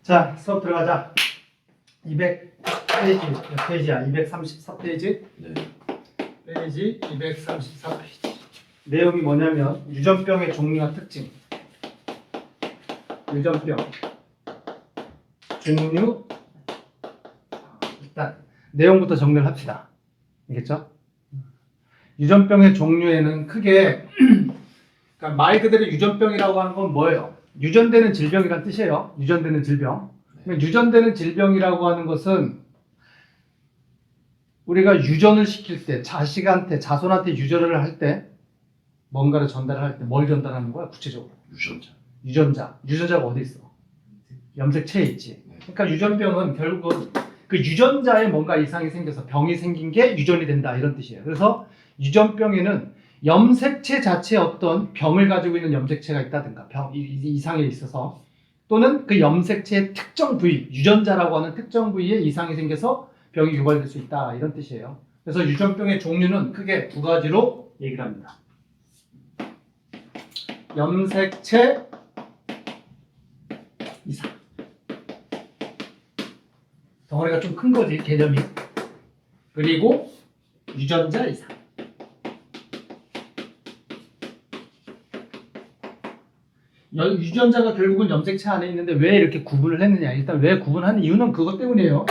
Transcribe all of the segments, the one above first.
자, 수업 들어가자. 200페이지, 몇 페이지야? 234페이지? 네. 페이지 234페이지. 내용이 뭐냐면 유전병의 종류와 특징. 유전병 종류. 일단 내용부터 정리를 합시다. 알겠죠? 유전병의 종류에는 크게 그러니까 말 그대로 유전병이라고 하는 건 뭐예요? 유전되는 질병이란 뜻이에요. 유전되는 질병. 유전되는 질병이라고 하는 것은 우리가 유전을 시킬 때 자식한테 자손한테 유전을 할 때 뭔가를 전달할 때 뭘 전달하는 거야? 구체적으로 유전자가 어디 있어? 염색체에 있지. 그러니까 유전병은 결국은 그 유전자에 뭔가 이상이 생겨서 병이 생긴 게 유전이 된다 이런 뜻이에요. 그래서 유전병에는 염색체 자체에 어떤 병을 가지고 있는 염색체가 있다든가 이상에 있어서 또는 그 염색체의 특정 부위, 유전자라고 하는 특정 부위에 이상이 생겨서 병이 유발될 수 있다 이런 뜻이에요. 그래서 유전병의 종류는 크게 두 가지로 얘기를 합니다. 염색체 이상. 덩어리가 좀 큰 거지 개념이. 그리고 유전자 이상. 유전자가 결국은 염색체 안에 있는데 왜 이렇게 구분을 했느냐. 일단 왜 구분하는 이유는 그것 때문이에요.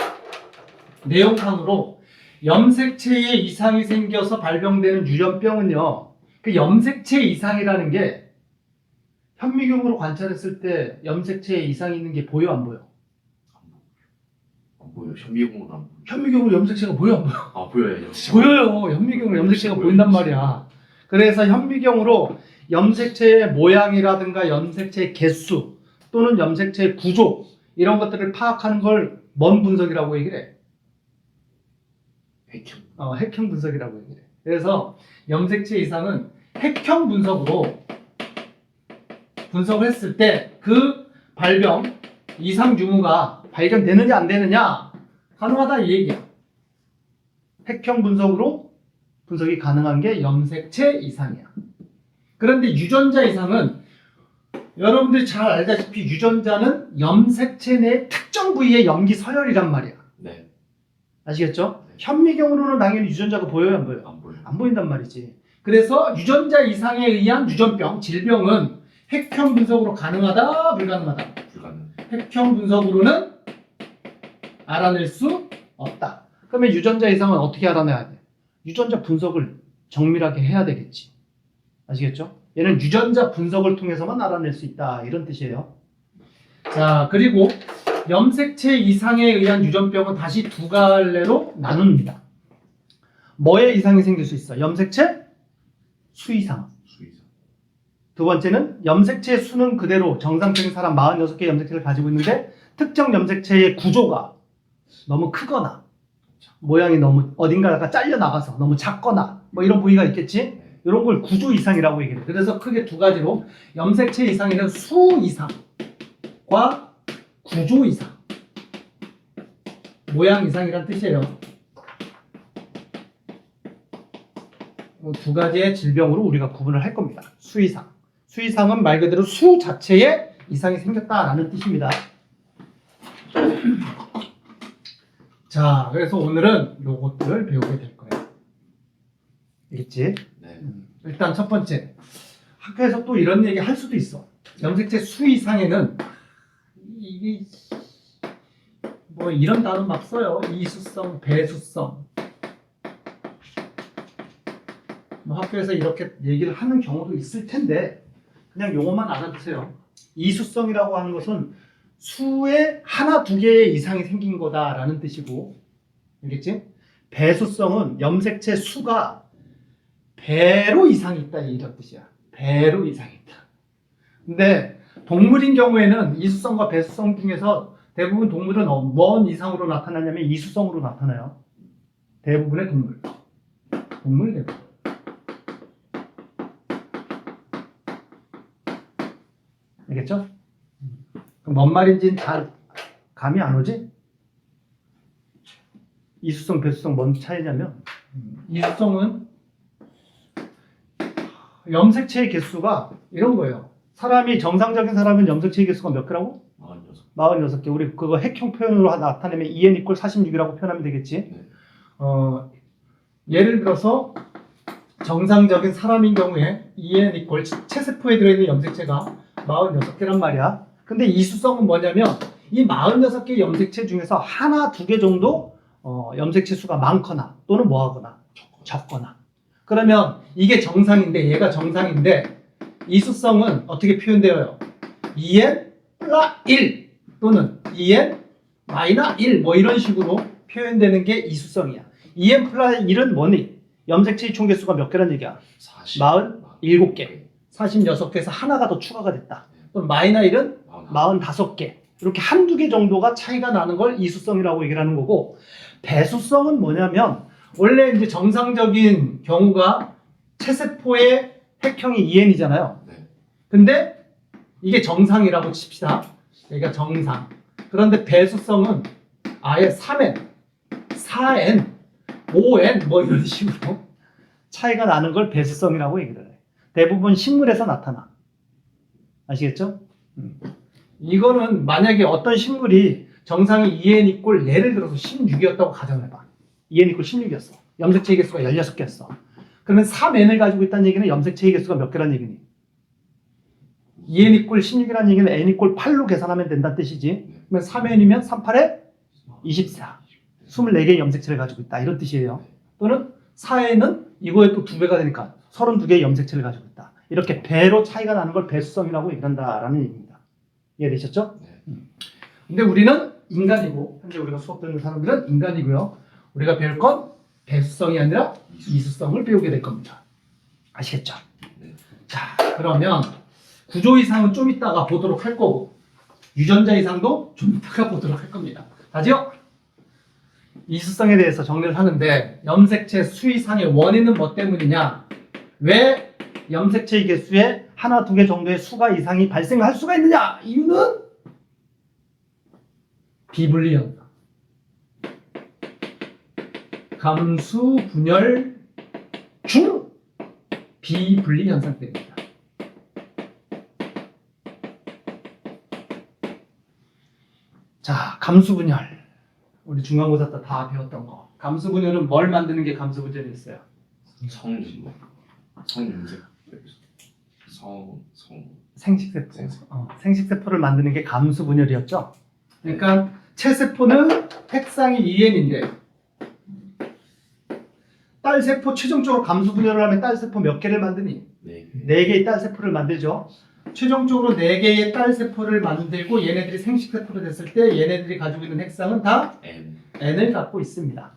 내용상으로 염색체에 이상이 생겨서 발병되는 유전병은요. 그 염색체 이상이라는 게 현미경으로 관찰했을 때 염색체에 이상이 있는 게 보여 안 보여? 안 보여. 현미경으로 안 보여. 현미경으로 염색체가 보여 안 보여? 아 보여요. 보여요. 현미경으로 염색체가 보인단 말이야. 그래서 현미경으로 염색체의 모양이라든가 염색체의 개수 또는 염색체의 구조 이런 것들을 파악하는 걸 뭔 분석이라고 얘기를 해? 핵형 분석이라고 얘기를 해. 그래서 염색체 이상은 핵형 분석으로 분석을 했을 때 그 발병 이상 유무가 발견되느냐 안 되느냐 가능하다 이 얘기야. 핵형 분석으로 분석이 가능한 게 염색체 이상이야. 그런데 유전자 이상은 여러분들이 잘 알다시피 유전자는 염색체 내 특정 부위의 염기 서열이란 말이야. 네. 아시겠죠? 네. 현미경으로는 당연히 유전자가 보여요, 안 보여요? 안 보여. 안 보인단 말이지. 그래서 유전자 이상에 의한 유전병, 질병은 핵형 분석으로 가능하다, 불가능하다? 불가능. 핵형 분석으로는 알아낼 수 없다. 그러면 유전자 이상은 어떻게 알아내야 돼? 유전자 분석을 정밀하게 해야 되겠지. 아시겠죠? 얘는 유전자 분석을 통해서만 알아낼 수 있다. 이런 뜻이에요. 자, 그리고 염색체 이상에 의한 유전병은 다시 두 갈래로 나눕니다. 뭐에 이상이 생길 수 있어? 염색체 수 이상. 두 번째는 염색체의 수는 그대로 정상적인 사람 46개의 염색체를 가지고 있는데 특정 염색체의 구조가 너무 크거나 모양이 너무 어딘가가 잘려 나가서 너무 작거나 뭐 이런 부위가 있겠지? 이런 걸 구조 이상이라고 얘기해요. 그래서 크게 두 가지로 염색체 이상에는 수 이상과 구조 이상, 모양 이상이란 뜻이에요. 두 가지의 질병으로 우리가 구분을 할 겁니다. 수 이상. 수 이상은 말 그대로 수 자체에 이상이 생겼다라는 뜻입니다. 자, 그래서 오늘은 요것들을 배우게 될 거예요. 알겠지? 네. 일단 첫 번째, 학교에서 또 이런 얘기 할 수도 있어. 염색체 수 이상에는 이게 뭐 이런 단어 막 써요. 이수성, 배수성. 뭐 학교에서 이렇게 얘기를 하는 경우도 있을 텐데 그냥 용어만 알아두세요. 이수성이라고 하는 것은 수에 하나 두 개의 이상이 생긴 거다라는 뜻이고, 알겠지? 배수성은 염색체 수가 배로 이상이 있다 이런 뜻이야. 배로 이상이 있다. 근데 동물인 경우에는 이수성과 배수성 중에서 대부분 동물은 뭔 이상으로 나타나냐면 이수성으로 나타나요. 대부분의 동물 대부분. 알겠죠? 그럼 뭔 말인지는 잘 감이 안 오지? 이수성, 배수성 뭔 차이냐면 이수성은 염색체의 개수가 이런 거예요. 정상적인 사람은 염색체의 개수가 몇 개라고? 46. 46개. 우리 그거 핵형 표현으로 나타내면 2n 이퀄 46이라고 표현하면 되겠지. 네. 예를 들어서 정상적인 사람인 경우에 2n 이퀄 체세포에 들어있는 염색체가 46개란 말이야. 근데 이수성은 뭐냐면 이 46개 염색체 중에서 하나, 두 개 정도 염색체 수가 많거나 또는 뭐하거나 적거나. 그러면 이게 정상인데 얘가 정상인데 이수성은 어떻게 표현되어요? 2n 플러스 1 또는 2n 마이너스 1 뭐 이런 식으로 표현되는 게 이수성이야. 2n 플러스 1은 뭐니? 염색체의 총 개수가 몇 개란 얘기야? 47개. 46개에서 하나가 더 추가가 됐다. 또는 마이너스 1은 45개. 이렇게 한두 개 정도가 차이가 나는 걸 이수성이라고 얘기를 하는 거고, 배수성은 뭐냐면 원래 이제 정상적인 경우가 체세포의 핵형이 2n이잖아요. 네. 근데 이게 정상이라고 칩시다. 그러니까 정상. 그런데 배수성은 아예 3n, 4n, 5n 뭐 이런 식으로 차이가 나는 걸 배수성이라고 얘기를 해. 대부분 식물에서 나타나. 아시겠죠? 이거는 만약에 어떤 식물이 정상이 2n 이꼴 예를 들어서 16이었다고 가정해봐. 2n 이꼴 16이었어. 염색체의 개수가 16개였어. 그러면 3n을 가지고 있다는 얘기는 염색체의 개수가 몇 개란 얘기니? 2n 이꼴 16이라는 얘기는 n 이꼴 8로 계산하면 된다는 뜻이지. 그러면 3n이면 3, 8에 24. 24개의 염색체를 가지고 있다. 이런 뜻이에요. 또는 4n은 이거에 또 2배가 되니까 32개의 염색체를 가지고 있다. 이렇게 배로 차이가 나는 걸 배수성이라고 얘기한다라는 얘기입니다. 이해되셨죠? 네. 근데 우리는 인간이고, 현재 우리가 수업 듣는 사람들은 인간이고요. 우리가 배울 건 배수성이 아니라 이수성을 배우게 될 겁니다. 아시겠죠? 네. 자, 그러면 구조 이상은 좀 이따가 보도록 할 거고, 유전자 이상도 좀 이따가 보도록 할 겁니다. 다지요? 이수성에 대해서 정리를 하는데, 염색체 수 이상의 원인은 뭐 때문이냐? 왜 염색체의 개수에 하나, 두 개 정도의 수가 이상이 발생할 수가 있느냐? 이유는 비분리 현상. 감수 분열 중 비분리 현상 때문입니다. 자, 감수 분열. 우리 중간고사 때 다 배웠던 거. 감수 분열은 뭘 만드는 게 감수 분열이 있어요? 생식세포. 생식세포를 만드는 게 감수 분열이었죠. 그러니까 체세포는 핵상이 2n인데 딸세포 최종적으로 감수 분열을 하면 딸세포 몇 개를 만드니? 네. 4개의 딸세포를 만들죠. 최종적으로 4개의 딸세포를 만들고 얘네들이 생식세포로 됐을 때 얘네들이 가지고 있는 핵상은 다 n을 갖고 있습니다.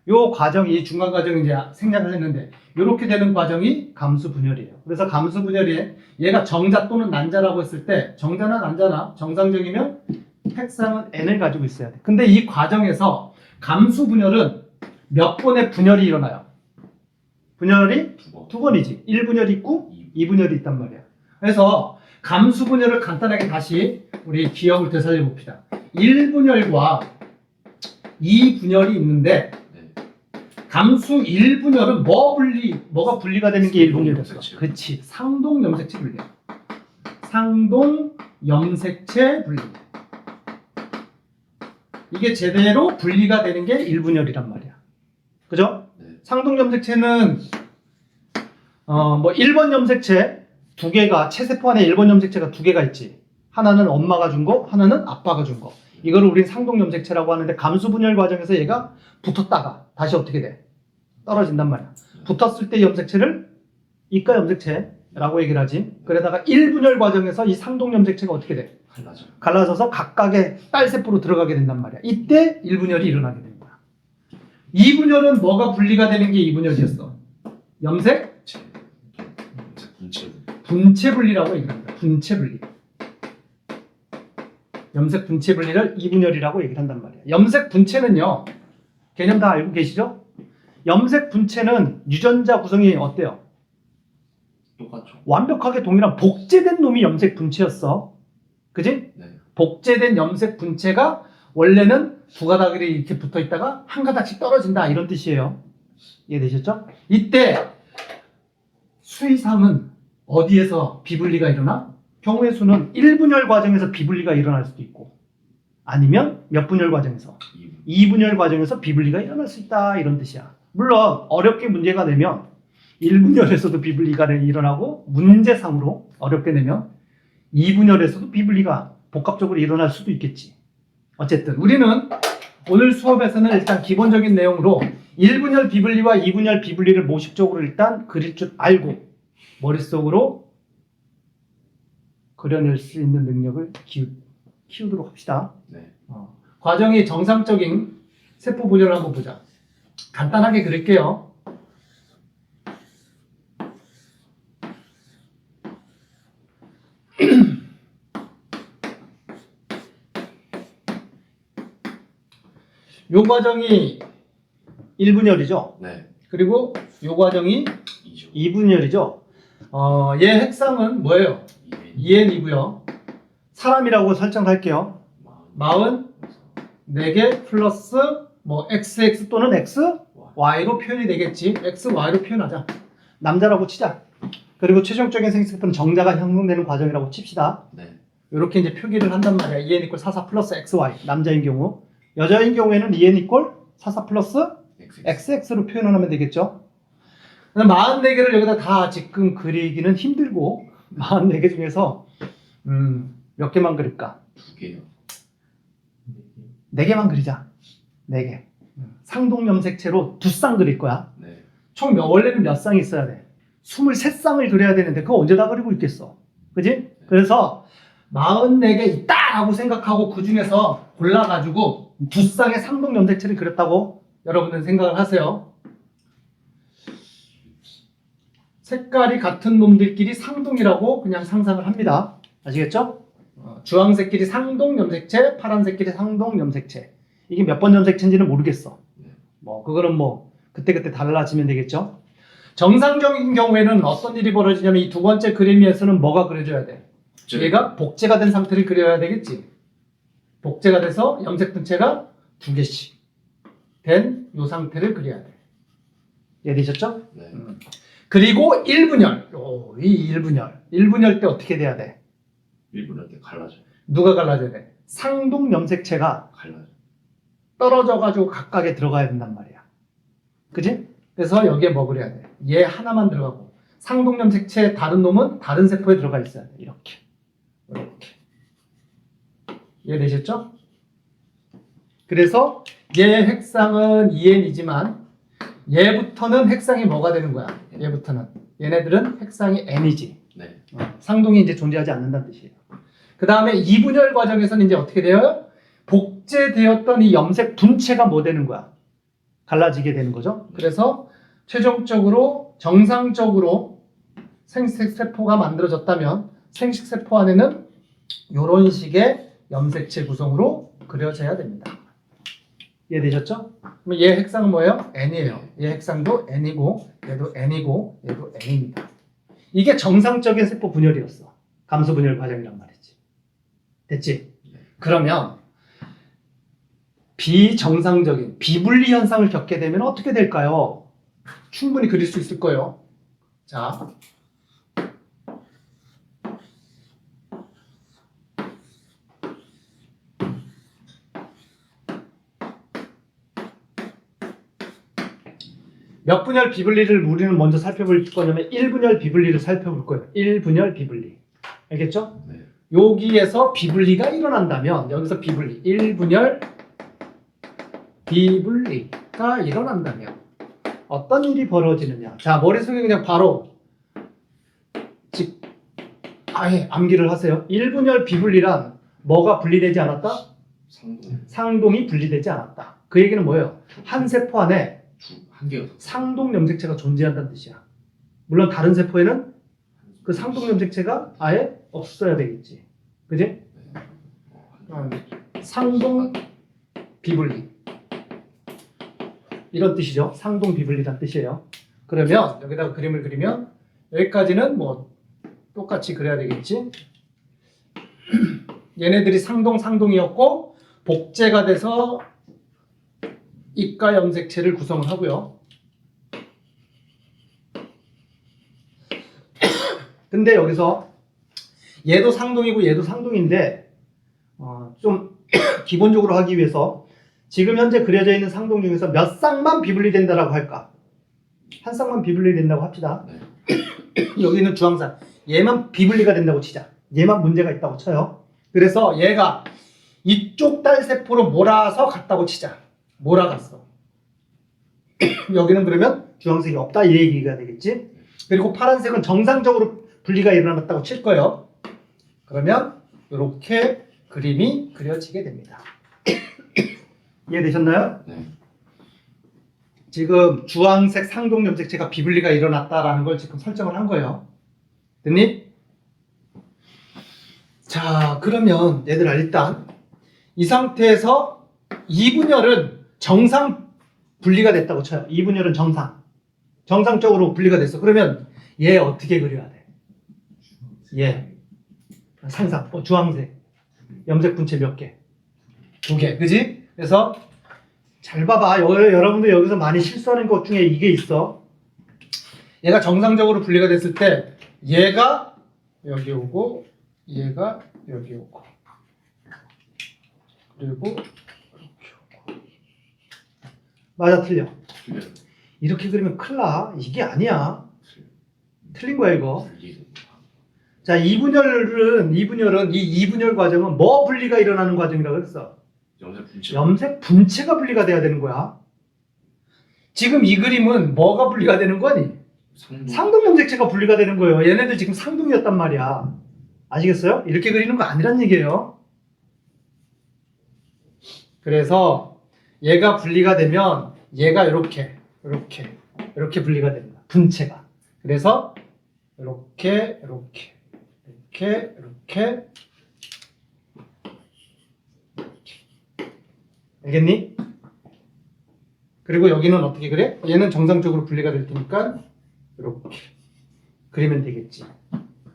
요 과정이 중간 과정이 이제 생략을 했는데 이렇게 되는 과정이 감수 분열이에요. 그래서 감수 분열이 얘가 정자 또는 난자라고 했을 때 정자나 난자나 정상적이면 핵상은 n을 가지고 있어야 돼. 근데 이 과정에서 감수 분열은 몇 번의 분열이 일어나요? 분열이 두 번이지. 1분열이 있고 2분열이 있단 말이야. 그래서 감수 분열을 간단하게 다시 우리 기억을 되살려 봅시다. 1분열과 2분열이 있는데 감수 1분열은 뭐가 분리가 되는 게 1분열이었어? 그렇지. 상동 염색체 분리. 상동 염색체 분리. 이게 제대로 분리가 되는 게 1분열이란 말이야. 그죠? 네. 상동 염색체는 뭐 1번 염색체 2개가 체세포 안에 1번 염색체가 2개가 있지. 하나는 엄마가 준 거, 하나는 아빠가 준 거. 이거를 우린 상동 염색체라고 하는데 감수 분열 과정에서 얘가 붙었다가 다시 어떻게 돼? 떨어진단 말이야. 붙었을 때 염색체를 이가 염색체라고 얘기를 하지. 그러다가 1분열 과정에서 이 상동 염색체가 어떻게 돼? 갈라져서 각각의 딸세포로 들어가게 된단 말이야. 이때 1분열이 일어나게 됩니다. 2분열은 뭐가 분리가 되는 게 2분열이었어? 염색? 분체 분리라고 얘기합니다. 분체 분리. 염색 분체 분리를 2분열이라고 얘기를 한단 말이야. 염색 분체는요. 개념 다 알고 계시죠? 염색 분체는 유전자 구성이 어때요? 똑같죠. 완벽하게 동일한 복제된 놈이 염색 분체였어. 그지? 네. 복제된 염색 분체가 원래는 두 가닥이 이렇게 붙어 있다가 한 가닥씩 떨어진다 이런 뜻이에요. 이해되셨죠? 이때 수이상은 어디에서 비분리가 일어나? 경우의 수는 1분열 과정에서 비분리가 일어날 수도 있고 아니면 몇 분열 과정에서 2분열 과정에서 비분리가 일어날 수 있다 이런 뜻이야. 물론 어렵게 문제가 되면 1분열에서도 비분리가 일어나고 문제상으로 어렵게 되면 2분열에서도 비분리가 복합적으로 일어날 수도 있겠지. 어쨌든 우리는 오늘 수업에서는 일단 기본적인 내용으로 1분열 비분리와 2분열 비분리를 모식적으로 일단 그릴 줄 알고 머릿속으로 그려낼 수 있는 능력을 키우도록 합시다. 네. 과정이 정상적인 세포 분열을 한번 보자. 간단하게 그릴게요. 요 과정이 1분열이죠. 네. 그리고 요 과정이 2죠. 2분열이죠. 얘 핵상은 뭐예요? 2n이고요. 사람이라고 설정할게요. 44개 플러스 뭐 XX 또는 XY로 표현이 되겠지. XY로 표현하자. 남자라고 치자. 그리고 최종적인 생식세포는 정자가 형성되는 과정이라고 칩시다. 네. 이렇게 이제 표기를 한단 말이야. 2n 이퀄 44 플러스 XY. 남자인 경우. 여자인 경우에는 2n 이퀄 44 플러스 XX로 표현을 하면 되겠죠. 44개를 여기다 다 지금 그리기는 힘들고 44개 중에서 몇 개만 그릴까? 2개요. 4개만 그리자. 4개. 상동염색체로 2쌍 그릴 거야. 네. 총 원래는 몇 쌍이 있어야 돼? 23쌍을 그려야 되는데 그거 언제 다 그리고 있겠어? 그지? 그래서 44개 있다라고 생각하고 그 중에서 골라가지고 2쌍의 상동염색체를 그렸다고 여러분들 생각을 하세요. 색깔이 같은 놈들끼리 상동이라고 그냥 상상을 합니다. 아시겠죠? 주황색끼리 상동염색체, 파란색끼리 상동염색체. 이게 몇 번 염색체인지는 모르겠어. 뭐 그거는 뭐 그때그때 달라지면 되겠죠. 정상적인 경우에는 어떤 일이 벌어지냐면 이 두 번째 그림에서는 뭐가 그려져야 돼? 얘가 복제가 된 상태를 그려야 되겠지. 복제가 돼서 염색 분체가 2개씩 된 이 상태를 그려야 돼. 이해되셨죠? 네. 그리고 1분열. 이 1분열. 1분열 때 어떻게 돼야 돼? 1분할 때 갈라져. 누가 갈라져야 돼? 상동 염색체가 갈라져. 떨어져가지고 각각에 들어가야 된단 말이야. 그지? 그래서 여기에 뭐 그려야 돼? 얘 하나만 들어가고 상동 염색체 다른 놈은 다른 세포에 들어가 있어야 돼. 이렇게. 이렇게. 이해되셨죠? 그래서 얘 핵상은 2n이지만 얘부터는 핵상이 뭐가 되는 거야? 얘부터는. 얘네들은 핵상이 n이지. 네. 상동이 이제 존재하지 않는다는 뜻이에요. 그 다음에 2분열 과정에서는 이제 어떻게 돼요? 복제되었던 이 염색 분체가 뭐 되는 거야? 갈라지게 되는 거죠. 그래서 최종적으로 정상적으로 생식세포가 만들어졌다면 생식세포 안에는 이런 식의 염색체 구성으로 그려져야 됩니다. 이해되셨죠? 그럼 얘 핵상은 뭐예요? n이에요. 얘 핵상도 n이고 얘도 n이고 얘도 n입니다. 이게 정상적인 세포 분열이었어. 감소 분열 과정이란 말이지. 됐지? 그러면 비정상적인 비분리 현상을 겪게 되면 어떻게 될까요? 충분히 그릴 수 있을 거예요. 자, 몇 분열 비분리를 우리는 먼저 살펴볼 거냐면 1분열 비분리를 살펴볼 거예요. 1분열 비분리. 알겠죠? 네. 여기에서 비분리가 일어난다면 여기서 비분리 1분열 비분리가 일어난다면 어떤 일이 벌어지느냐. 자, 머릿속에 그냥 바로 아예 암기를 하세요. 1분열 비분리란 뭐가 분리되지 않았다? 상동. 상동이 분리되지 않았다. 그 얘기는 뭐예요? 한 세포 안에 한 개가 상동 염색체가 존재한다는 뜻이야. 물론 다른 세포에는 그 상동 염색체가 아예 없어야 되겠지. 그지? 상동 비분리. 이런 뜻이죠. 상동 비분리란 뜻이에요. 그러면 여기다가 그림을 그리면 여기까지는 뭐 똑같이 그려야 되겠지. 얘네들이 상동이었고 복제가 돼서 입가 염색체를 구성을 하고요. 근데 여기서 얘도 상동이고 얘도 상동인데 좀 기본적으로 하기 위해서 지금 현재 그려져 있는 상동 중에서 몇 쌍만 비분리된다라고 할까? 한 쌍만 비분리된다고 합시다. 네. 여기 있는 주황색 얘만 비분리가 된다고 치자. 얘만 문제가 있다고 쳐요. 그래서 얘가 이쪽 딸세포로 몰아서 갔다고 치자. 몰아갔어. 여기는 그러면 주황색이 없다 이 얘기가 되겠지. 그리고 파란색은 정상적으로 분리가 일어났다고 칠 거예요. 그러면 이렇게 그림이 그려지게 됩니다. 이해되셨나요? 네. 지금 주황색 상동 염색체가 비분리가 일어났다라는 걸 지금 설정을 한 거예요. 됐니? 자, 그러면 얘들아 일단 이 상태에서 이분열은 정상 분리가 됐다고 쳐요. 이분열은 정상적으로 분리가 됐어. 그러면 얘 어떻게 그려야 돼? 얘 상상, 주황색 염색 분체 몇 개? 2개, 그지? 그래서 잘 봐봐. 여러분들 여기서 많이 실수하는 것 중에 이게 있어. 얘가 정상적으로 분리가 됐을 때 얘가 여기 오고 얘가 여기 오고 그리고 이렇게 오고. 맞아, 틀려? 틀려요. 이렇게 그리면 큰일 나. 이게 아니야. 틀린 거야 이거. 자, 이분열은 이 이분열 과정은 뭐 분리가 일어나는 과정이라고 그랬어? 염색 분체. 염색 분체가 분리가 돼야 되는 거야. 지금 이 그림은 뭐가 분리가 되는 거니? 상동 염색체가 분리가 되는 거예요. 얘네들 지금 상동이었단 말이야. 아시겠어요? 이렇게 그리는 거 아니란 얘기예요. 그래서 얘가 분리가 되면 얘가 이렇게 분리가 됩니다. 분체가. 그래서 이렇게 알겠니? 그리고 여기는 어떻게 그래? 얘는 정상적으로 분리가 될 테니까 이렇게 그리면 되겠지.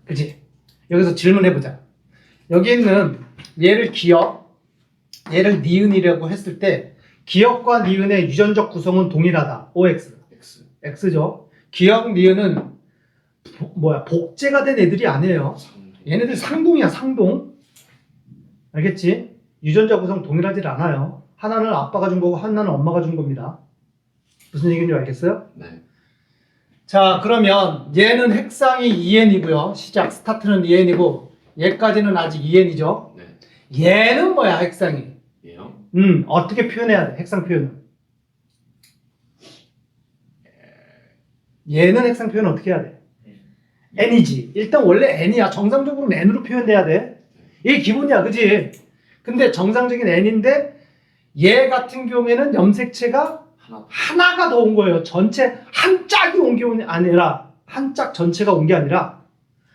그치? 여기서 질문해보자. 여기 있는 얘를 기억, 얘를 니은이라고 했을 때 기억과 니은의 유전적 구성은 동일하다. OX. X. X죠. 기억, 니은은 복제가 된 애들이 아니에요. 상동. 얘네들 상동이야, 상동. 알겠지? 유전자 구성 동일하지 않아요. 하나는 아빠가 준 거고 하나는 엄마가 준 겁니다. 무슨 얘기인지 알겠어요? 네. 자, 그러면 얘는 핵상이 2n이고요. 시작, 스타트는 2n이고 얘까지는 아직 2n이죠. 네. 얘는 뭐야, 핵상이? 얘요? 어떻게 표현해야 돼, 핵상 표현은? 얘는 핵상 표현 어떻게 해야 돼? n이지. 일단 원래 n이야. 정상적으로는 n으로 표현돼야 돼. 이게 기본이야, 그지? 근데 정상적인 n인데 얘 같은 경우에는 염색체가 하나가 더 온 거예요. 전체 한 짝이 온 게 아니라 한 짝 전체가 온 게 아니라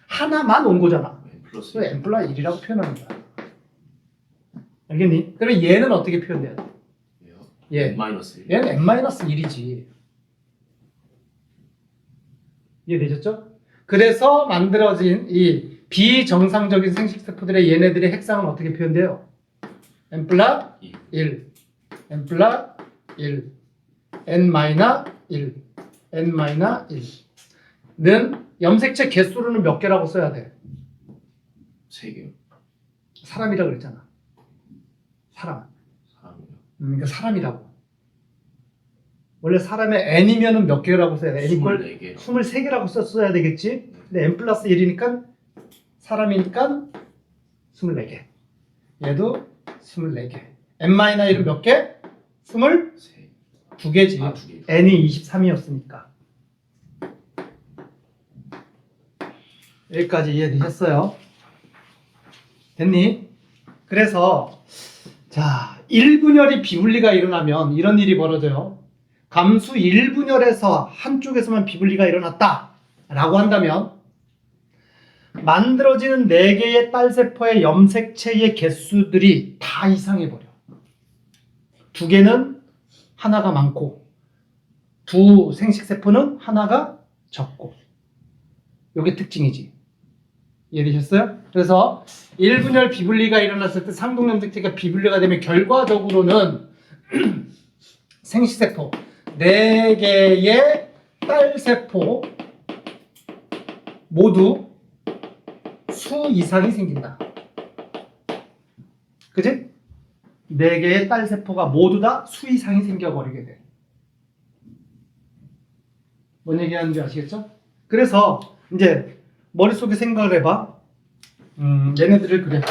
하나만 온 거잖아. 플러스. 그래서 n 플러스 1이라고 표현하는 거야. 알겠니? 그럼 얘는 어떻게 표현돼야 돼? 얘요? 얘. 마이너스 1. 얘는 n-1이지. 이해되셨죠? 그래서 만들어진 이 비정상적인 생식세포들의 얘네들의 핵상은 어떻게 표현돼요? n 플러스 1, n 플러스 1, n-1, n-1는 염색체 개수로는 몇 개라고 써야 돼? 3개요. 사람이라고 그랬잖아. 사람. 사람이요. 그러니까 사람이라고. 원래 사람의 n이면은 몇 개라고 써야 돼? n 이퀄 24개. 23개라고 썼어야 되겠지? 근데 n 플러스 1이니까 사람이니까 24개. 얘도 24개. n-1은 몇 개? 22개지. 아, 2개. n이 23이었으니까. 여기까지 이해되셨어요? 됐니? 그래서 자, 1분열이 비분리가 일어나면 이런 일이 벌어져요. 감수 1분열에서 한쪽에서만 비분리가 일어났다 라고 한다면 만들어지는 4개의 딸세포의 염색체의 개수들이 다 이상해버려. 2개는 하나가 많고 두 생식세포는 하나가 적고. 이게 특징이지. 이해되셨어요? 그래서 1분열 비분리가 일어났을 때 상동염색체가 비분리가 되면 결과적으로는 생식세포 4개의 딸세포 모두 수 이상이 생긴다. 그지? 4개의 딸 세포가 모두 다 수 이상이 생겨버리게 돼. 뭔 얘기하는지 아시겠죠? 그래서 이제 머릿속에 생각을 해봐. 얘네들을 그래.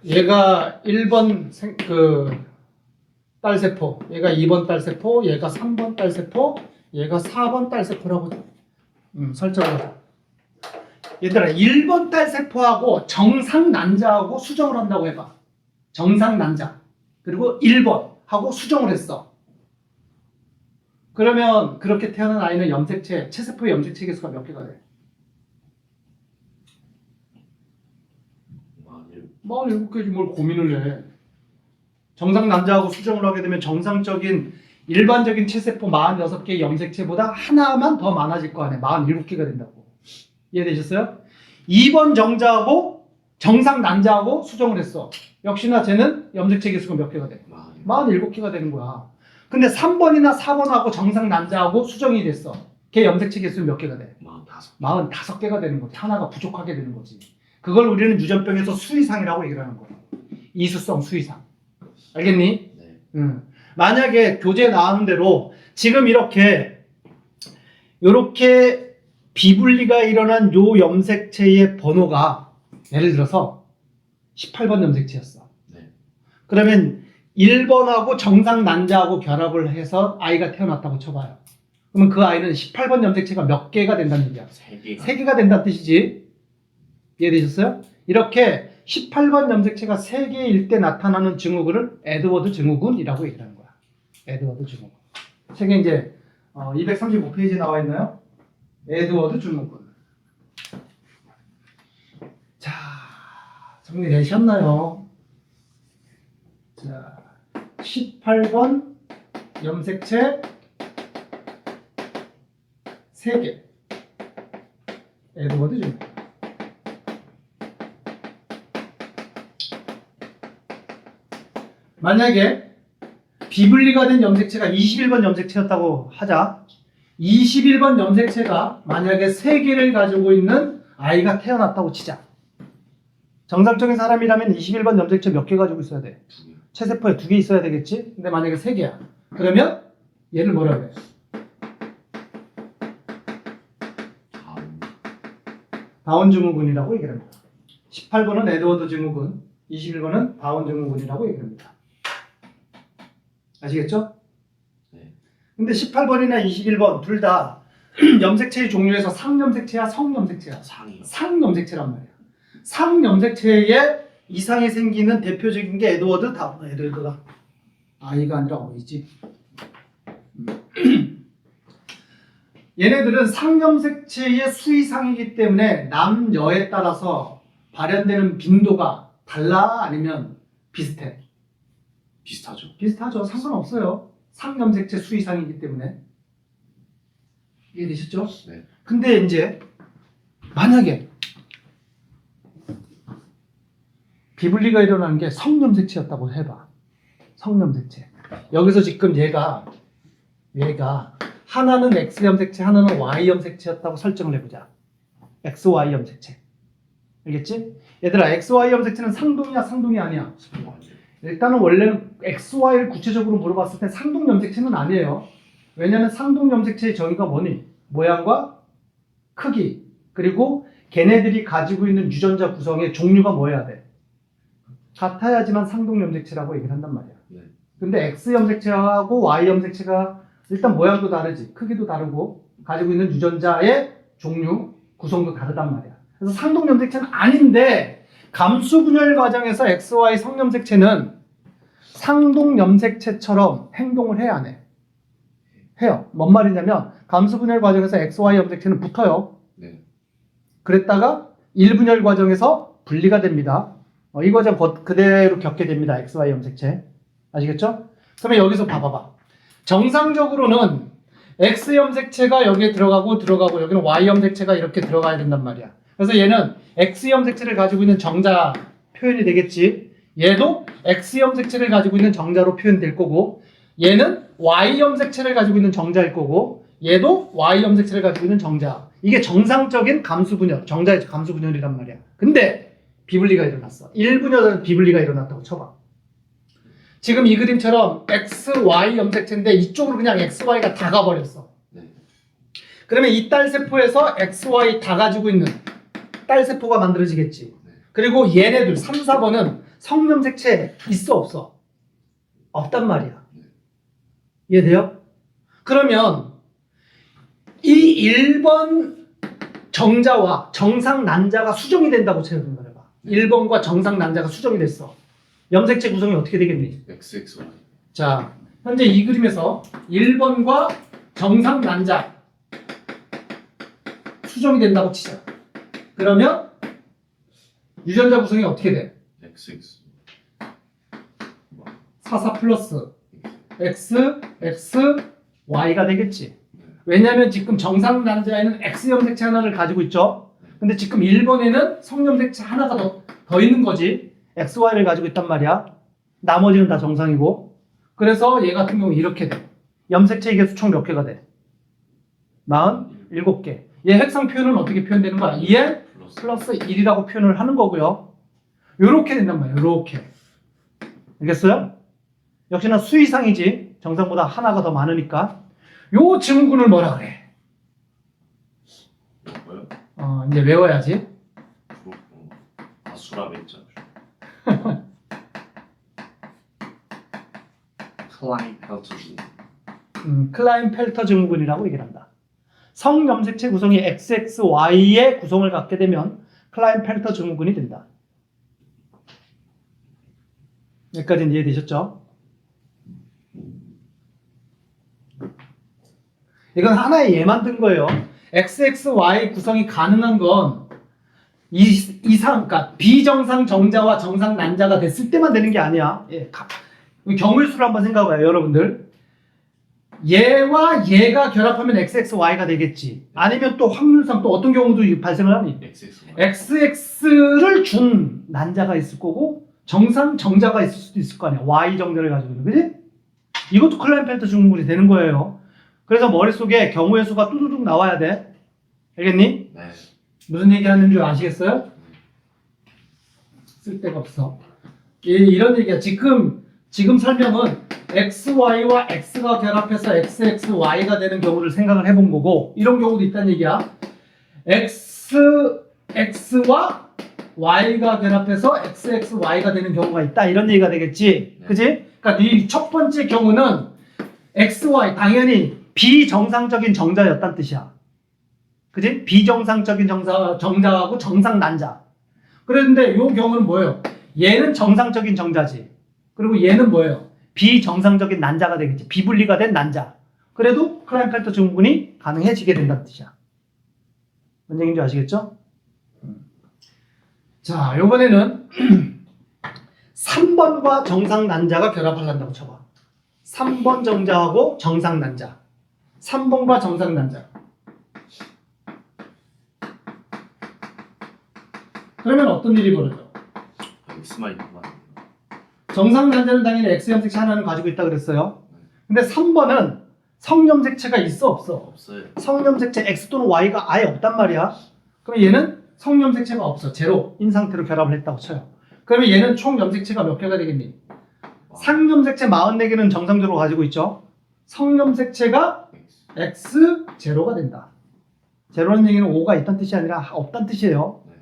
얘가 1번 딸세포, 얘가 2번 딸세포, 얘가 3번 딸세포, 얘가 4번 딸세포라고 설정을 하자. 얘들아, 1번 딸세포하고 정상 난자하고 수정을 한다고 해봐. 정상 난자. 그리고 1번 하고 수정을 했어. 그러면 그렇게 태어난 아이는 염색체, 체세포의 염색체 개수가 몇 개가 돼? 47개지 뭘 고민을 해. 정상 난자하고 수정을 하게 되면 정상적인 일반적인 체세포 46개의 염색체보다 하나만 더 많아질 거 아니야. 47개가 된다고. 이해되셨어요? 2번 정자하고 정상 난자하고 수정을 했어. 역시나 쟤는 염색체 개수가 몇 개가 돼? 47개가 되는 거야. 근데 3번이나 4번하고 정상 난자하고 수정이 됐어. 걔 염색체 개수는 몇 개가 돼? 45개가 되는 거지. 하나가 부족하게 되는 거지. 그걸 우리는 유전병에서 수이상이라고 얘기를 하는 거야. 이수성 수이상. 알겠니? 네. 만약에 교재에 나오는 대로 지금 이렇게 비분리가 일어난 요 염색체의 번호가 예를 들어서 18번 염색체였어. 네. 그러면 1번하고 정상 난자하고 결합을 해서 아이가 태어났다고 쳐봐요. 그러면 그 아이는 18번 염색체가 몇 개가 된다는 얘기야? 3개가 된다는 뜻이지. 이해되셨어요? 이렇게 18번 염색체가 3개일 때 나타나는 증후군을 에드워드 증후군이라고 얘기를 하는 거야. 에드워드 증후군. 책에 이제 235페이지에 나와 있나요? 에드워드 증후군. 자, 정리되셨나요? 자, 18번 염색체 3개. 에드워드 증후군. 만약에 비분리가 된 염색체가 21번 염색체였다고 하자. 21번 염색체가 만약에 3개를 가지고 있는 아이가 태어났다고 치자. 정상적인 사람이라면 21번 염색체 몇 개 가지고 있어야 돼? 체세포에 2개 있어야 되겠지? 근데 만약에 3개야. 그러면 얘를 뭐라고 해? 다운 증후군이라고 얘기합니다. 18번은 에드워드 증후군, 21번은 다운 증후군이라고 얘기합니다. 아시겠죠? 네. 근데 18번이나 21번 둘 다 염색체의 종류에서 상염색체야, 성염색체야? 상염색체란 말이야. 상염색체에 이상이 생기는 대표적인 게 에드워드가 아이가 아니라 어이지. 얘네들은 상염색체의 수이상이기 때문에 남여에 따라서 발현되는 빈도가 달라 아니면 비슷해? 비슷하죠. 비슷하죠. 상관없어요. 상염색체 수이상이기 때문에. 이해되셨죠? 네. 근데 이제 만약에 비분리가 일어나는 게 성염색체였다고 해봐. 성염색체. 여기서 지금 얘가 하나는 X염색체, 하나는 Y염색체였다고 설정을 해보자. XY 염색체. 알겠지? 얘들아, XY 염색체는 상동이야, 상동이 아니야? 일단은 원래는 XY를 구체적으로 물어봤을 때 상동 염색체는 아니에요. 왜냐하면 상동 염색체의 정의가 뭐니? 모양과 크기, 그리고 걔네들이 가지고 있는 유전자 구성의 종류가 뭐여야 돼? 같아야지만 상동 염색체라고 얘기를 한단 말이야. 네. 근데 X 염색체하고 Y 염색체가 일단 모양도 다르지, 크기도 다르고, 가지고 있는 유전자의 종류, 구성도 다르단 말이야. 그래서 상동 염색체는 아닌데, 감수 분열 과정에서 XY 성염색체는 상동 염색체처럼 행동을 해야 안 해? 해요. 뭔 말이냐면 감수 분열 과정에서 XY 염색체는 붙어요. 네. 그랬다가 1분열 과정에서 분리가 됩니다. 이 과정 그대로 겪게 됩니다. XY 염색체. 아시겠죠? 그러면 여기서 봐봐봐. 정상적으로는 X 염색체가 여기에 들어가고 여기는 Y 염색체가 이렇게 들어가야 된단 말이야. 그래서 얘는 X 염색체를 가지고 있는 정자 표현이 되겠지. 얘도 X 염색체를 가지고 있는 정자로 표현될 거고, 얘는 Y 염색체를 가지고 있는 정자일 거고, 얘도 Y 염색체를 가지고 있는 정자. 이게 정상적인 감수분열, 정자의 감수분열이란 말이야. 근데 비분리가 일어났어. 1분열은 비분리가 일어났다고 쳐봐. 지금 이 그림처럼 x, y 염색체인데 이쪽으로 그냥 x, y가 다 가버렸어. 네. 그러면 이 딸세포에서 x, y 다 가지고 있는 딸세포가 만들어지겠지. 그리고 얘네들 3, 4번은 성염색체 있어 없어? 없단 말이야. 이해돼요? 그러면 이 1번 정자와 정상 난자가 수정이 된다고 생각해봐. 1번과 정상 난자가 수정이 됐어. 염색체 구성이 어떻게 되겠니? XXY. 자, 현재 이 그림에서 1번과 정상 난자 수정이 된다고 치자. 그러면 유전자 구성이 어떻게 돼? XX. 44 플러스 X, X, Y가 되겠지. 왜냐하면 지금 정상 난자에는 X 염색체 하나를 가지고 있죠. 근데 지금 1번에는 성염색체 하나가 더 있는 거지. XY를 가지고 있단 말이야. 나머지는 다 정상이고. 그래서 얘 같은 경우 이렇게 돼. 염색체 이게 수총 몇 개가 돼? 47개. 얘 핵상 표현은 어떻게 표현되는 거야? 2n 플러스 1이라고 표현을 하는 거고요. 요렇게 된단 말이야. 요렇게. 알겠어요? 역시나 수 이상이지. 정상보다 하나가 더 많으니까. 요 증후군을 뭐라 그래? 뭐요? 이제 외워야지. 아수라벤자. 클라인펠터 증후군. 클라인펠터 증후군이라고 얘기를 한다. 성염색체 구성이 XXY의 구성을 갖게 되면 클라인펠터 증후군이 된다. 여기까지는 이해되셨죠? 이건 하나의 예 만든 거예요. XXY 구성이 가능한 건 그러니까 비정상 정자와 정상 난자가 됐을 때만 되는 게 아니야. 예, 경우의 수를 한번 생각해봐요, 여러분들. 얘와 얘가 결합하면 XXY가 되겠지. 아니면 또 확률상 또 어떤 경우도 발생을 하니? XXY. XX를 준 난자가 있을 거고 정상 정자가 있을 수도 있을 거 아니야. Y 정자를 가지고 있는, 그지? 이것도 클라인펠터 증후군이 되는 거예요. 그래서 머릿속에 경우의 수가 뚜두둑 나와야 돼. 알겠니? 네. 무슨 얘기 하는 줄 아시겠어요? 쓸데가 없어. 이런 얘기야. 지금 설명은 XY와 X가 결합해서 XXY가 되는 경우를 생각을 해본 거고, 이런 경우도 있다는 얘기야. X와 Y가 결합해서 XXY가 되는 경우가 있다. 이런 얘기가 되겠지. 네. 그지? 그러니까 이 첫 번째 경우는 XY, 당연히 비정상적인 정자였단 뜻이야. 그지? 비정상적인 정자하고 정상 난자. 그런데 이 경우는 뭐예요? 얘는 정상적인 정자지. 그리고 얘는 뭐예요? 비정상적인 난자가 되겠지. 비분리가 된 난자. 그래도 클라인펠터 증후군이 가능해지게 된다는 뜻이야. 뭔 얘기인지 아시겠죠? 자, 이번에는 3번과 정상 난자가 결합을 한다고 쳐봐. 3번 정자하고 정상 난자. 3번과 정상 난자. 그러면 어떤 일이 벌어져? X마이너만. 정상 난자는 당연히 X 염색체 하나는 가지고 있다 그랬어요. 근데 3번은 성염색체가 있어 없어? 없어요. 성염색체 X 또는 Y가 아예 없단 말이야. 그럼 얘는 성염색체가 없어. 제로인 상태로 결합을 했다고 쳐요. 그러면 얘는 총 염색체가 몇 개가 되겠니? 상염색체 44개는 정상적으로 가지고 있죠. 성염색체가 X 제로가 된다. 제로라는 얘기는 5가 있다는 뜻이 아니라 없다는 뜻이에요. 네.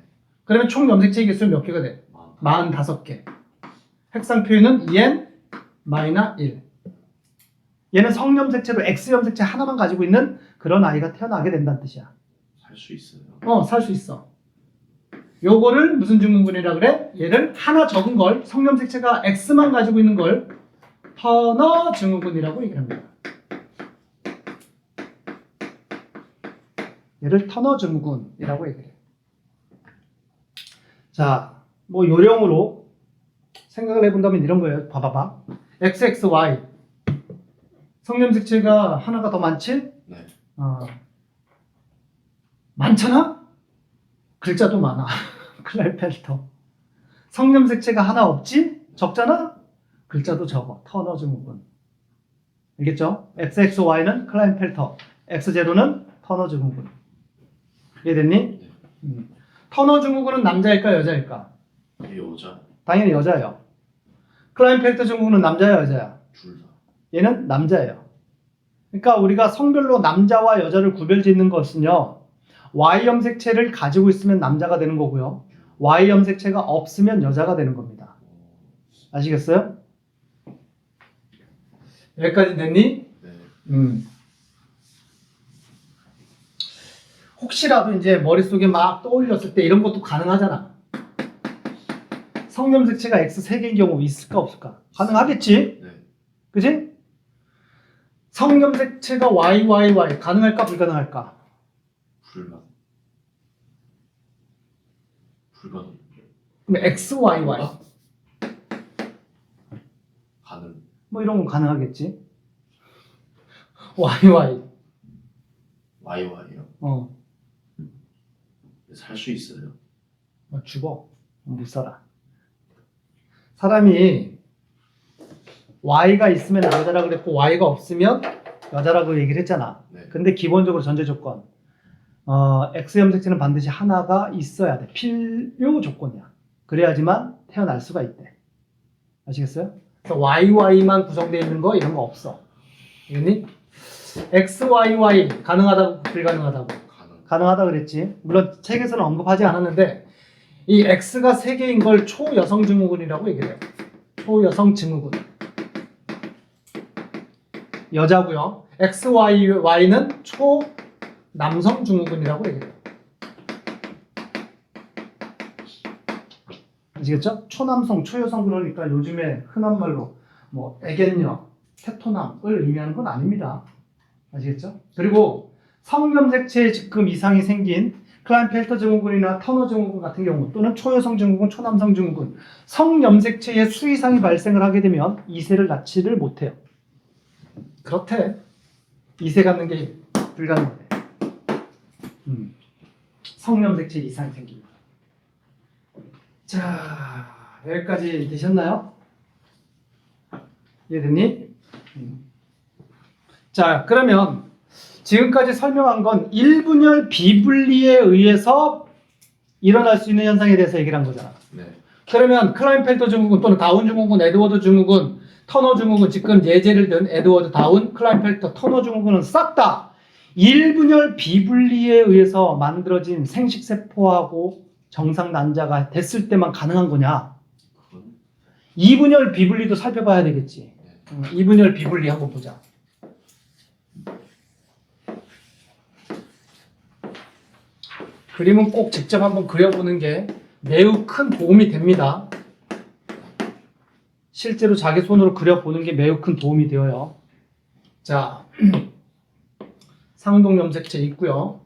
그러면 총 염색체의 개수는 몇 개가 돼? 45개. 핵상 표현은 2n-1. 얘는 성염색체로 X염색체 하나만 가지고 있는 그런 아이가 태어나게 된다는 뜻이야. 살 수 있어요. 살 수 있어. 요거를 무슨 증후군이라 그래? 얘를 하나 적은 걸, 성염색체가 X만 가지고 있는 걸 터너 증후군이라고 얘기를 합니다. 얘를 터너 증후군이라고 얘기해. 자, 뭐 요령으로 생각을 해본다면 이런 거예요. 봐봐봐. XXY. 성염색체가 하나가 더 많지? 네. 많잖아? 글자도 많아. 클라인펠터. 성염색체가 하나 없지? 적잖아? 글자도 적어. 터너 증후군. 알겠죠? XXY는 클라인펠터. X0는 터너 증후군. 이해됐니? 네. 터너 증후군은 남자일까 여자일까? 여자 당연히 여자예요. 클라인펠터 증후군은 남자야 여자야? 둘 다. 얘는 남자예요. 그러니까 우리가 성별로 남자와 여자를 구별짓는 것은요. Y 염색체를 가지고 있으면 남자가 되는 거고요. Y 염색체가 없으면 여자가 되는 겁니다. 아시겠어요? 여기까지 됐니? 네. 혹시라도 이제 머릿속에 막 떠올렸을 때 이런 것도 가능하잖아. 성염색체가 X 3개인 경우 있을까 없을까? 가능하겠지? 네. 그지? 성염색체가 YYY 가능할까 불가능할까? 불가능. 그럼 XYY 가능. 뭐 이런 건 가능하겠지? YY YY요. 살 수 있어요. 죽어. 못 살아. 사람이 Y가 있으면 여자라 그랬고 Y가 없으면 여자라고 얘기를 했잖아. 네. 근데 기본적으로 전제 조건 X 염색체는 반드시 하나가 있어야 돼. 필요 조건이야. 그래야지만 태어날 수가 있대. 아시겠어요? 그래서 YY만 구성되어 있는 거 이런 거 없어. 알겠니? XYY 가능하다고 불가능하다고? 가능하다 그랬지. 물론 책에서는 언급하지 않았는데 이 X가 3개인 걸 초여성 증후군이라고 얘기를 해요. 초여성 증후군. 여자고요. XYY는 초남성 증후군이라고 얘기해요. 아시겠죠? 초남성, 초여성 그러니까 요즘에 흔한 말로 뭐 애견녀, 테토남을 의미하는 건 아닙니다. 아시겠죠? 그리고 성염색체에 지금 이상이 생긴 클라인펠터 증후군이나 터너 증후군 같은 경우 또는 초여성 증후군, 초남성 증후군 성염색체에 수이상이 발생을 하게 되면 2세를 낳지를 못해요. 그렇대. 2세 갖는 게 불가능해. 성염색체 이상이 생기면. 자, 여기까지 되셨나요? 이해됐니? 자, 그러면 지금까지 설명한 건 1분열 비분리에 의해서 일어날 수 있는 현상에 대해서 얘기를 한 거잖아. 네. 그러면 클라인펠터 증후군 또는 다운 증후군, 에드워드 증후군, 터너 증후군, 지금 예제를 든 에드워드, 다운, 클라인펠터, 터너 증후군은 싹 다 1분열 비분리에 의해서 만들어진 생식세포하고 정상 난자가 됐을 때만 가능한 거냐? 2분열 비분리도 살펴봐야 되겠지. 2분열 비분리 한번 보자. 그림은 꼭 직접 한번 그려보는 게 매우 큰 도움이 됩니다. 실제로 자기 손으로 그려보는 게 매우 큰 도움이 되어요. 자, 상동 염색체 있고요.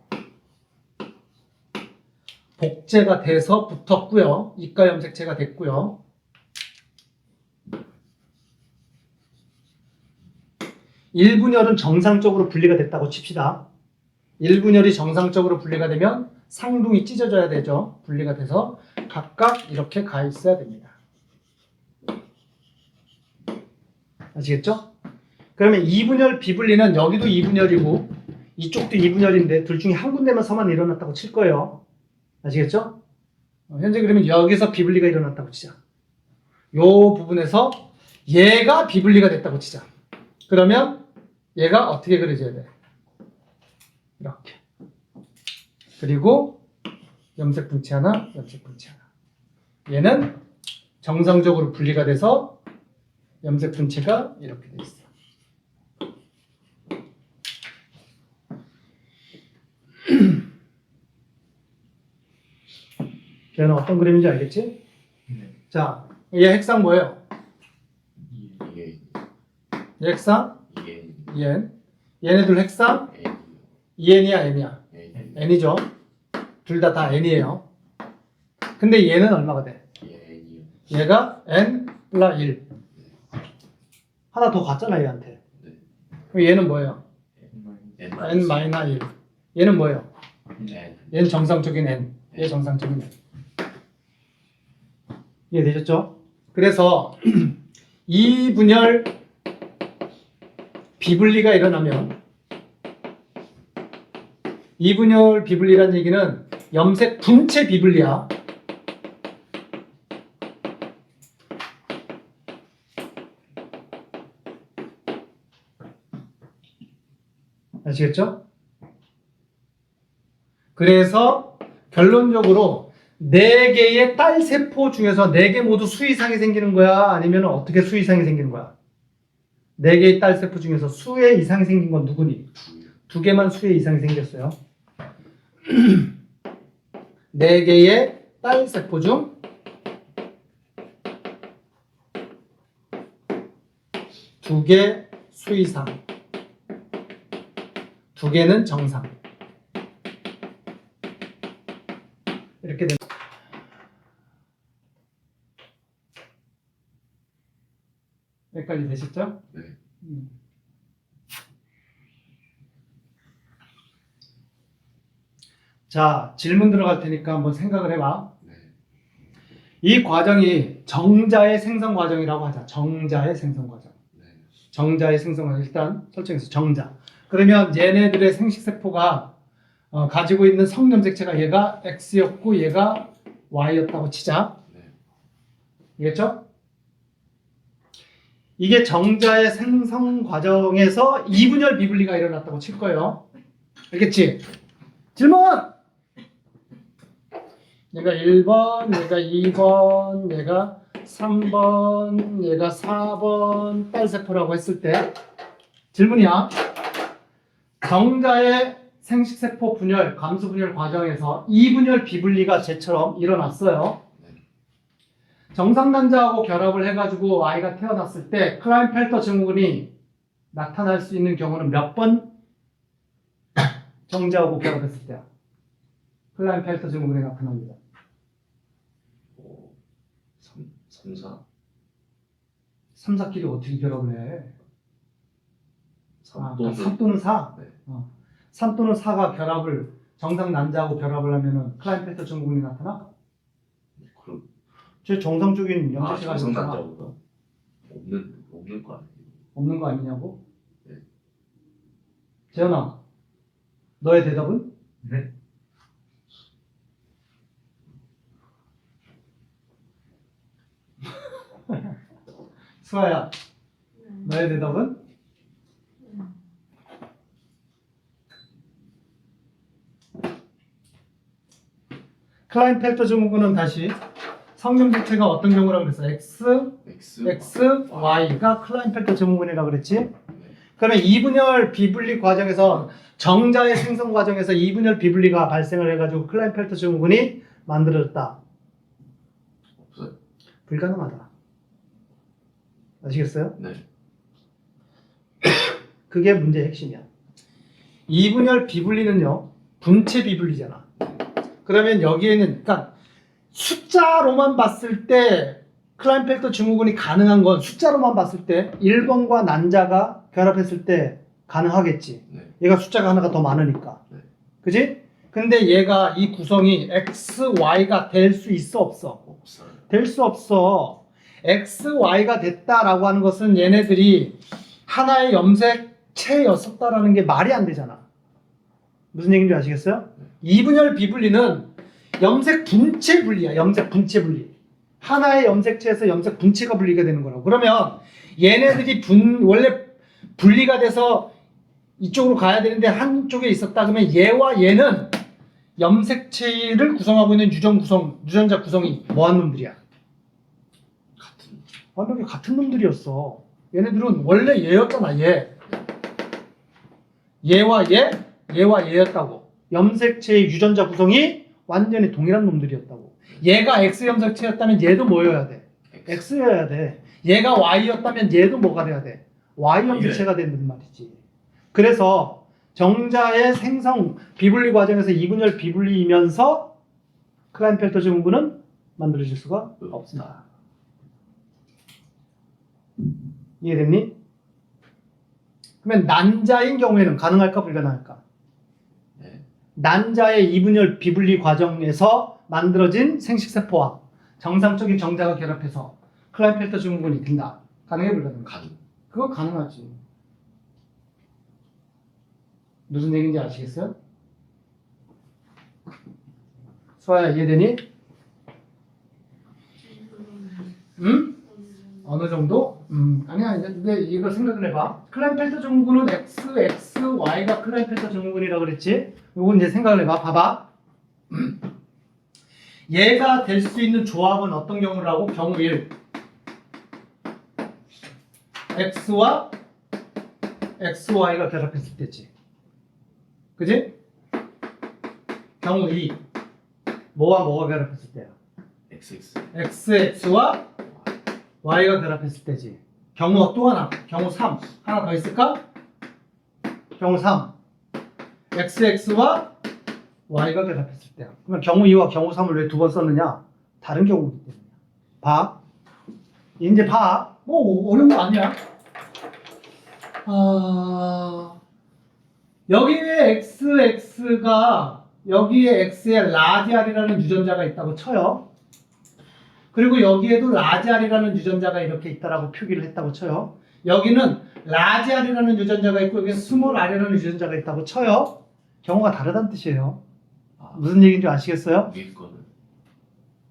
복제가 돼서 붙었고요. 이가 염색체가 됐고요. 일분열은 정상적으로 분리가 됐다고 칩시다. 일분열이 정상적으로 분리가 되면 상둥이 찢어져야 되죠. 분리가 돼서 각각 이렇게 가 있어야 됩니다. 아시겠죠? 그러면 이분열 비분리는 여기도 이분열이고 이쪽도 이분열인데 둘 중에 한 군데만 서만 일어났다고 칠 거예요. 아시겠죠? 현재 그러면 여기서 비분리가 일어났다고 치자. 요 부분에서 얘가 비분리가 됐다고 치자. 그러면 얘가 어떻게 그려져야 돼? 이렇게. 그리고 염색 분치 하나, 염색 분치 하나. 얘는 정상적으로 분리가 돼서 염색 분치가 이렇게 돼 있어. 걔는 어떤 그림인지 알겠지? 네. 자, 얘 핵상 뭐예요? 이게 얘 핵상? 이게 EN. 얘네들 핵상? A EN이야, N이야? A N이죠. 둘 다 N이에요. 근데 얘는 얼마가 돼? N이요. 얘가 N 플러 1. 하나 더 갔잖아, 얘한테. 네. 그럼 얘는 뭐예요? N 마이너 1. 얘는 뭐예요? N. 얘는 정상적인 N. 얘 정상적인 N. 이해되셨죠? 그래서 이 분열 비분리가 일어나면 이분열 비분리란 얘기는 염색 분체 비분리야. 아시겠죠? 그래서 결론적으로 4개의 딸 세포 중에서 4개 모두 수 이상이 생기는 거야? 아니면 어떻게 수 이상이 생기는 거야? 4개의 딸 세포 중에서 수의 이상이 생긴 건 누구니? 2개만 수의 이상이 생겼어요. 4개의 딸 세포 중 2개 수 이상, 2개는 정상. 이렇게 됩니다. 여기까지 되셨죠? 네. 자, 질문 들어갈 테니까 한번 생각을 해봐. 네. 이 과정이 정자의 생성 과정이라고 하자. 정자의 생성 과정. 네. 정자의 생성 과정. 일단 설정해서 정자. 그러면 얘네들의 생식세포가 가지고 있는 성염색체가 얘가 X였고 얘가 Y였다고 치자. 네. 알겠죠? 이게 정자의 생성 과정에서 이분열 비분리가 일어났다고 칠 거예요. 알겠지? 질문! 얘가 1번, 얘가 2번, 얘가 3번, 얘가 4번 딸세포라고 했을 때 질문이야. 정자의 생식세포 분열, 감수분열 과정에서 이분열 비분리가 쟤처럼 일어났어요. 정상난자하고 결합을 해가지고 아이가 태어났을 때 클라인펠터 증후군이 나타날 수 있는 경우는 몇 번 정자하고 결합했을 때야? 클라인펠터 증후군이 나타납니다. 3, 4. 3, 4끼리 어떻게 결합을 해? 3 또는 3 또는 4? 네. 3 또는 4가 결합을 정상 난자하고 결합을 하면은 클라인펠터 증후군이 나타나? 그럼 제 정상적인 염색체가 정상 있잖아. 난자보다 없는 거 아니에요? 없는 거 아니냐고? 네. 재현아, 너의 대답은? 네. 수아야, 너의 대답은? 클라인펠터 증후군은 다시 성염색체가 어떤 경우라고 그랬어? X, Y가 클라인펠터 증후군이라고 그랬지? 네. 그러면 이분열 비분리 과정에서 정자의 생성 과정에서 이분열 비분리가 발생을 해가지고 클라인펠터 증후군이 만들어졌다. 없어요. 불가능하다. 아시겠어요? 네. 그게 문제의 핵심이야. 이분열 비분리는요, 분체 비분리잖아. 그러면 여기에는, 그러니까 숫자로만 봤을 때 클라인펠터 증후군이 가능한 건 숫자로만 봤을 때 1번과 난자가 결합했을 때 가능하겠지. 네. 얘가 숫자가 하나가 더 많으니까. 네. 그지? 근데 얘가 이 구성이 X, Y가 될 수 있어, 없어? 없어요. 될 수 없어. X, Y가 됐다라고 하는 것은 얘네들이 하나의 염색체였었다라는 게 말이 안 되잖아. 무슨 얘기인지 아시겠어요? 이분열 비분리는 염색 분체 분리야. 염색 분체 분리. 하나의 염색체에서 염색 분체가 분리가 되는 거라고. 그러면 얘네들이 원래 분리가 돼서 이쪽으로 가야 되는데 한쪽에 있었다 그러면 얘와 얘는 염색체를 구성하고 있는 유전자 구성이 뭐한 놈들이야? 완벽히 같은 놈들이었어. 얘네들은 원래 얘였잖아. 얘와 얘였다고. 염색체의 유전자 구성이 완전히 동일한 놈들이었다고. 얘가 X 염색체였다면 얘도 뭐여야 돼? X여야 돼. 얘가 Y였다면 얘도 뭐가 돼야 돼? Y 염색체가 된단 말이지. 그래서 정자의 생성 비분리 과정에서 이분열 비분리이면서 클라인펠터 증후군은 만들어질 수가 없습니다. 이해됐니? 그러면 난자인 경우에는 가능할까 불가능할까? 네. 난자의 이분열 비분리 과정에서 만들어진 생식세포와 정상적인 정자가 결합해서 클라인펠터 증후군이 된다. 가능해 불가능해? 가능. 그거 가능하지. 무슨 얘기인지 아시겠어요? 수아야 이해되니? 응? 어느 정도? 아니야. 근데 이거 생각을 해봐. 클라인펠터 증후군은 X, X, Y가 클라인펠터 증후군이라고 그랬지? 요건 이제 생각을 해봐. 봐봐. 얘가 될 수 있는 조합은 어떤 경우라고? 경우 1. X와 XY가 결합했을 때지. 그지? 경우 2. 뭐와 뭐가 결합했을 때야? XX. XX와 Y가 결합했을 때지. 경우 또 하나. 경우 3. 하나 더 있을까? 경우 3. XX와 Y가 결합했을 때야. 그러면 경우 2와 경우 3을 왜 두 번 썼느냐? 다른 경우이기 때문이야. 봐. 이제 봐. 뭐 어려운 거 아니야. 여기에 XX가 여기에 X에 라지 R이라는 유전자가 있다고 쳐요. 그리고 여기에도 라지 R이라는 유전자가 이렇게 있다라고 표기를 했다고 쳐요. 여기는 라지 R이라는 유전자가 있고 여기는 스몰 R이라는 유전자가 있다고 쳐요. 경우가 다르다는 뜻이에요. 무슨 얘기인지 아시겠어요? 위에 거는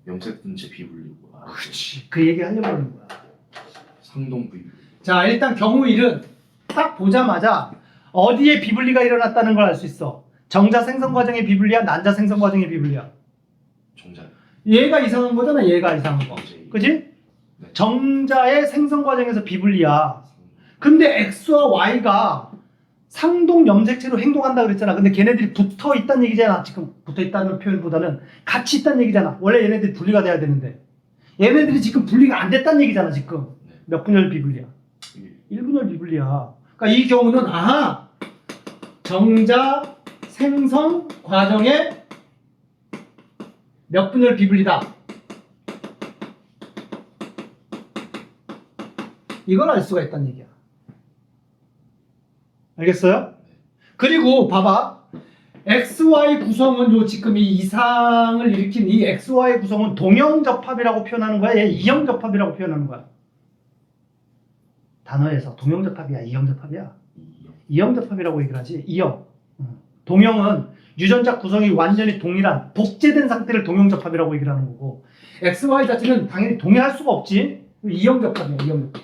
염색 분체 비분리고. 그렇지. 그 얘기 하려고 하는 거야. 상동 비분리. 자, 일단 경우 1은 딱 보자마자 어디에 비분리가 일어났다는 걸 알 수 있어. 정자 생성 과정의 비분리야, 난자 생성 과정의 비분리야. 정자. 얘가 이상한 거잖아, 얘가 이상한 거. 그지? 네. 정자의 생성 과정에서 비분리야. 근데 X와 Y가 상동 염색체로 행동한다 그랬잖아. 근데 걔네들이 붙어 있다는 얘기잖아. 지금 붙어 있다는 표현보다는 같이 있다는 얘기잖아. 원래 얘네들이 분리가 돼야 되는데. 얘네들이 지금 분리가 안 됐다는 얘기잖아, 지금. 네. 몇 분열 비분리야? 1분열 비분리야. 그러니까 이 경우는 정자 생성 과정의 몇 분열 비분리다. 이걸 알 수가 있다는 얘기야. 알겠어요? 그리고 봐봐. XY 구성은 요 지금 이 이상을 일으킨 이 XY 구성은 동형접합이라고 표현하는 거야? 얘 이형접합이라고 표현하는 거야? 단어에서 동형접합이야, 이형접합이야? 이형접합이라고 얘기를 하지. 이형. 동형은 유전자 구성이 완전히 동일한 복제된 상태를 동형접합이라고 얘기를 하는 거고, XY 자체는 당연히 동일할 수가 없지. 이형접합이야, 이형접합.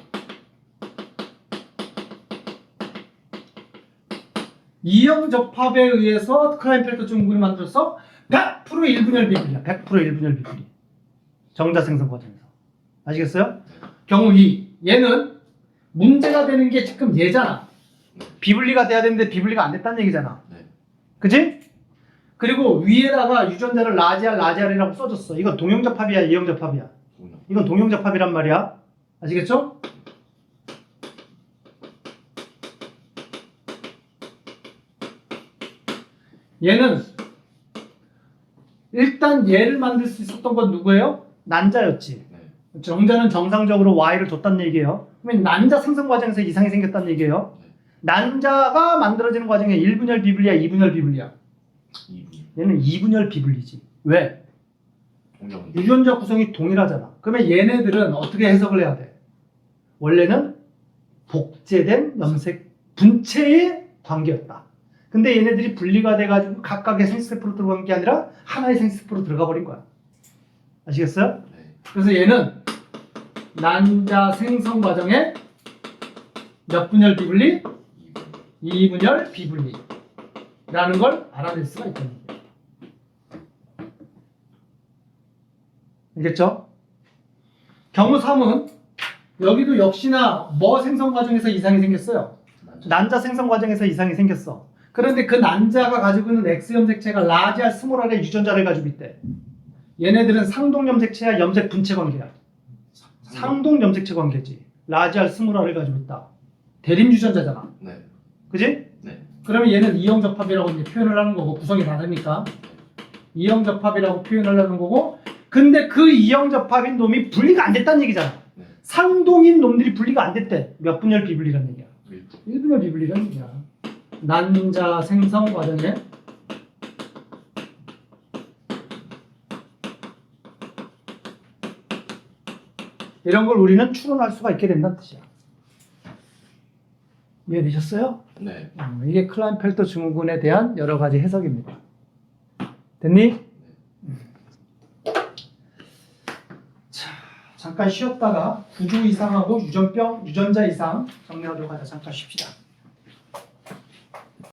이형접합에 의해서 클라인펠터 증후군을 만들어서 100% 1분열 비분리야. 100% 1분열 비분리. 정자 생성 과정에서. 아시겠어요? 경우 2. 얘는 문제가 되는 게 지금 얘잖아. 비분리가 돼야 되는데 비분리가 안 됐다는 얘기잖아. 네. 그치? 그리고 위에다가 유전자를 라지알이라고 써줬어. 이건 동형접합이야, 이형접합이야? 이건 동형접합이란 말이야. 아시겠죠? 얘는 일단 얘를 만들 수 있었던 건 누구예요? 난자였지. 네. 정자는 정상적으로 Y를 줬다는 얘기예요. 그러면 난자 생성 과정에서 이상이 생겼다는 얘기예요. 네. 난자가 만들어지는 과정에 1분열 비분리야, 2분열 비분리야? 2분. 얘는 2분열 비분리지. 왜? 동형. 유전자 구성이 동일하잖아. 그러면 얘네들은 어떻게 해석을 해야 돼? 원래는 복제된 염색 분체의 관계였다. 근데 얘네들이 분리가 돼가지고 각각의 생스테프로 들어간 게 아니라 하나의 생스테프로 들어가 버린 거야. 아시겠어요? 네. 그래서 얘는 난자 생성 과정에 몇 분열 비분리? 2분열 비분리라는 걸 알아낼 수가 있다는 거예요. 알겠죠? 경우 3은 여기도 역시나 뭐 생성 과정에서 이상이 생겼어요? 난자 생성 과정에서 이상이 생겼어. 그런데 그 난자가 가지고 있는 X 염색체가 라지알 스몰알의 유전자를 가지고 있대. 얘네들은 상동 염색체야, 염색 분체 관계야? 상동 염색체 관계지. 라지알 스몰알을 가지고 있다. 대립 유전자잖아. 네. 그지? 네. 그러면 얘는 이형접합이라고 이제 표현을 하는 거고, 구성이 다르니까 이형접합이라고 표현을 하는 거고, 근데 그 이형접합인 놈이 분리가 안 됐다는 얘기잖아. 네. 상동인 놈들이 분리가 안 됐대. 몇 분열 비분리라는 얘기야? 1분열 비분리라는 얘기야. 난자 생성 과정에 이런 걸 우리는 추론할 수가 있게 된다는 뜻이야. 이해되셨어요? 네. 이게 클라인펠터 증후군에 대한 여러 가지 해석입니다. 됐니? 잠깐 쉬었다가 구조 이상하고 유전병, 유전자 이상 정리하도록 하자. 잠깐 쉽시다.